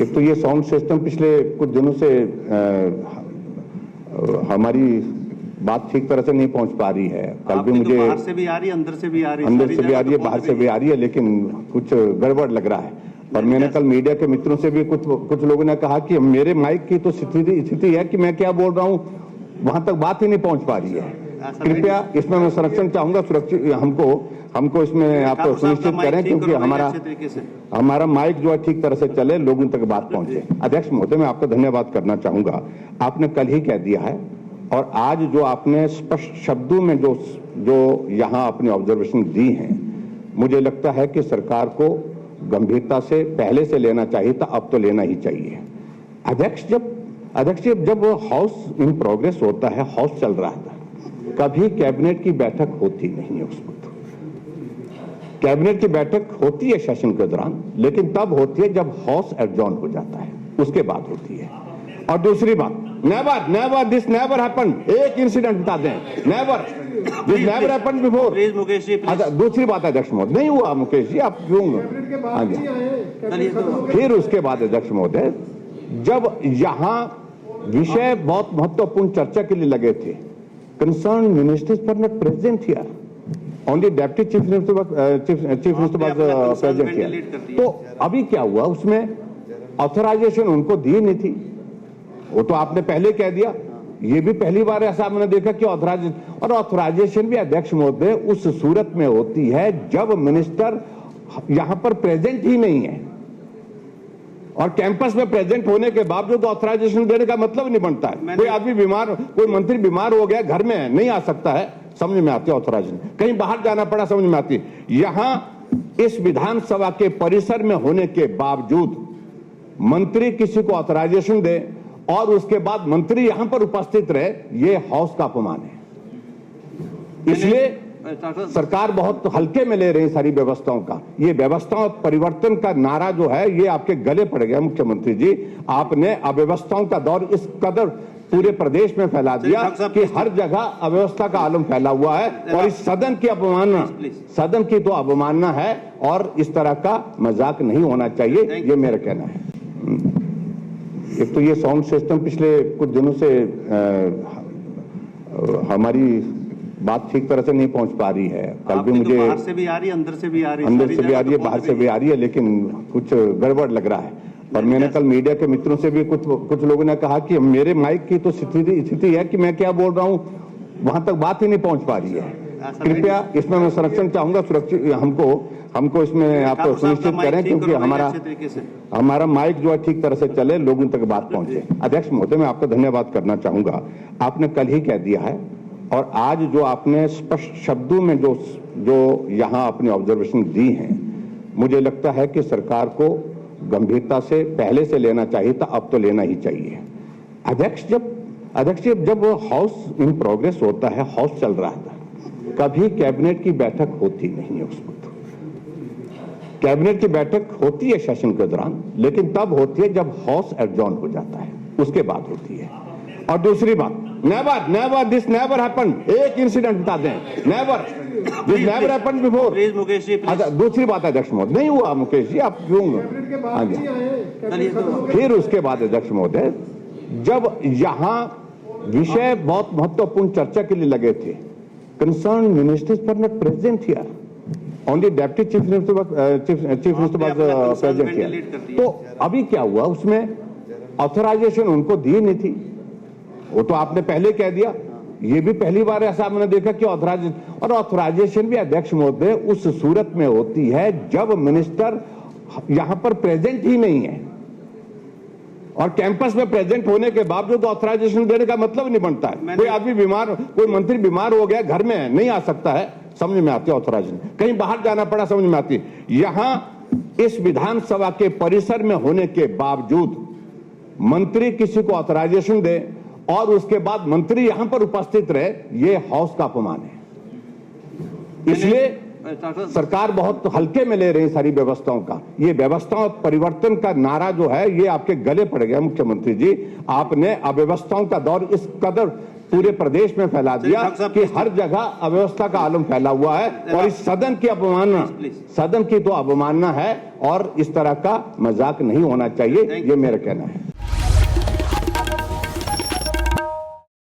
एक तो ये साउंड सिस्टम पिछले कुछ दिनों से हमारी बात ठीक तरह से नहीं पहुंच पा रही है। कल भी मुझे बाहर से भी आ रही है, अंदर से भी आ रही है, अंदर से भी आ रही है, बाहर से भी आ रही है, लेकिन कुछ गड़बड़ लग रहा है। और मैंने कल मीडिया के मित्रों से भी कुछ लोगों ने कहा कि मेरे माइक की तो स्थिति है कि मैं क्या बोल रहा हूं वहां तक बात ही नहीं पहुंच पा रही है। कृपया इसमें मैं संरक्षण चाहूंगा, सुरक्षित हमको इसमें आप सुनिश्चित करें, क्योंकि हमारा माइक जो है ठीक तरह से चले, लोगों तक बात पहुंचे। अध्यक्ष महोदय, मैं आपका धन्यवाद करना चाहूंगा। आपने कल ही कह दिया है और आज जो आपने स्पष्ट शब्दों में जो यहाँ अपनी ऑब्जर्वेशन दी हैं, मुझे लगता है कि सरकार को गंभीरता से पहले से लेना चाहिए था, अब तो लेना ही चाहिए। अध्यक्ष जब हाउस इन प्रोग्रेस होता है, हाउस चल रहा था, कभी कैबिनेट की बैठक होती नहीं है। उस वक्त कैबिनेट की बैठक होती है सेशन के दौरान, लेकिन तब होती है जब हाउस एडजॉर्न हो जाता है, उसके बाद होती है। और दूसरी बात, नेवर दिस नेवर हैपेंड। एक इंसिडेंट बता दें, never this never happened before. Please Mukesh ji, अच्छा, दूसरी बात अध्यक्ष महोदय, नहीं हुआ मुकेश जी, आप क्यों? हाँ जी, फिर उसके बाद अध्यक्ष महोदय, जब यहाँ विषय बहुत महत्वपूर्ण चर्चा के लिए लगे थे, concern ministers were not present here, only deputy chief minister was present here. तो अभी क्या हुआ, उसमें ऑथराइजेशन उनको दी नहीं थी, वो तो आपने पहले कह दिया। ये भी पहली बार ऐसा हमने देखा कि ऑथराइजेशन भी अध्यक्ष महोदय उस सूरत में होती है जब मिनिस्टर यहां पर प्रेजेंट ही नहीं है, और कैंपस में प्रेजेंट होने के बावजूद ऑथराइजेशन देने का मतलब नहीं बनता है। कोई आदमी बीमार, कोई मंत्री बीमार हो गया, घर में है, नहीं आ सकता है, समझ में आती है ऑथराइजेशन। कहीं बाहर जाना पड़ा, समझ में आती है। यहां इस विधानसभा के परिसर में होने के बावजूद मंत्री किसी को ऑथराइजेशन दे और उसके बाद मंत्री यहां पर उपस्थित रहे, ये हाउस का अपमान है। इसलिए सरकार बहुत हल्के में ले रही सारी व्यवस्थाओं का। ये व्यवस्थाओं परिवर्तन का नारा जो है, ये आपके गले पड़ गया मुख्यमंत्री जी। आपने अव्यवस्थाओं का दौर इस कदर पूरे प्रदेश में फैला दिया कि हर जगह अव्यवस्था का आलम फैला हुआ है, और इस सदन की अवमानना, सदन की तो अवमानना है, और इस तरह का मजाक नहीं होना चाहिए, ये मेरा कहना है। एक तो ये साउंड सिस्टम पिछले कुछ दिनों से हमारी बात ठीक तरह से नहीं पहुंच पा रही है। कल भी मुझे बाहर से भी आ रही है, अंदर से भी आ रही है, अंदर से भी आ रही है, बाहर से भी आ रही है, लेकिन कुछ गड़बड़ लग रहा है। और मैंने कल मीडिया के मित्रों से भी कुछ लोगों ने कहा कि मेरे माइक की तो स्थिति है कि मैं क्या बोल रहा हूं वहां तक बात ही नहीं पहुंच पा रही है। कृपया इसमें मैं संरक्षण चाहूंगा, सुरक्षित हमको इसमें आप सुनिश्चित करें, क्योंकि हमारा माइक जो है ठीक तरह से चले, लोगों तक बात पहुंचे। अध्यक्ष महोदय, मैं आपका धन्यवाद करना चाहूंगा। आपने कल ही कह दिया है और आज जो आपने स्पष्ट शब्दों में जो यहाँ अपनी ऑब्जर्वेशन दी हैं, मुझे लगता है कि सरकार को गंभीरता से पहले से लेना चाहिए था, अब तो लेना ही चाहिए। अध्यक्ष जब हाउस इन प्रोग्रेस होता है, हाउस चल रहा था, कभी कैबिनेट की बैठक होती नहीं है। उस वक्त कैबिनेट की बैठक होती है सेशन के दौरान, लेकिन तब होती है जब हाउस एडजॉर्न हो जाता है, उसके बाद होती है। और दूसरी बात, नेवर दिस नेवर हैपेंड। एक इंसिडेंट बता दें, never this never happened before. Please Mukesh ji, अच्छा, दूसरी बात अध्यक्ष महोदय, नहीं हुआ मुकेश जी, आप क्यों? हाँ जी, फिर उसके बाद अध्यक्ष महोदय, जब यहाँ विषय बहुत महत्वपूर्ण चर्चा के लिए लगे थे, concern ministers were not present here, only deputy chief minister was present here. तो अभी क्या हुआ, उसमें ऑथराइजेशन उनको दी नहीं थी, वो तो आपने पहले कह दिया। ये भी पहली बार ऐसा हमने देखा कि ऑथराइजेशन भी अध्यक्ष महोदय उस सूरत में होती है जब मिनिस्टर यहां पर प्रेजेंट ही नहीं है, और कैंपस में प्रेजेंट होने के बावजूद ऑथराइजेशन देने का मतलब नहीं बनता है। कोई आदमी बीमार, कोई मंत्री बीमार हो गया, घर में है, नहीं आ सकता है, समझ में आती है ऑथराइजेशन। कहीं बाहर जाना पड़ा, समझ में आती है। यहां इस विधानसभा के परिसर में होने के बावजूद मंत्री किसी को ऑथराइजेशन दे और उसके बाद मंत्री यहां पर उपस्थित रहे, ये हाउस का अपमान है। इसलिए सरकार बहुत हल्के में ले रही सारी व्यवस्थाओं का। ये व्यवस्थाओं परिवर्तन का नारा जो है, ये आपके गले पड़ गया मुख्यमंत्री जी। आपने अव्यवस्थाओं का दौर इस कदर पूरे प्रदेश में फैला दिया डॉक्टर साहब, कि हर जगह अव्यवस्था का आलम फैला हुआ है और इस सदन की अवमानना, सदन की तो अवमानना है और इस तरह का मजाक नहीं होना चाहिए, ये मेरा कहना है।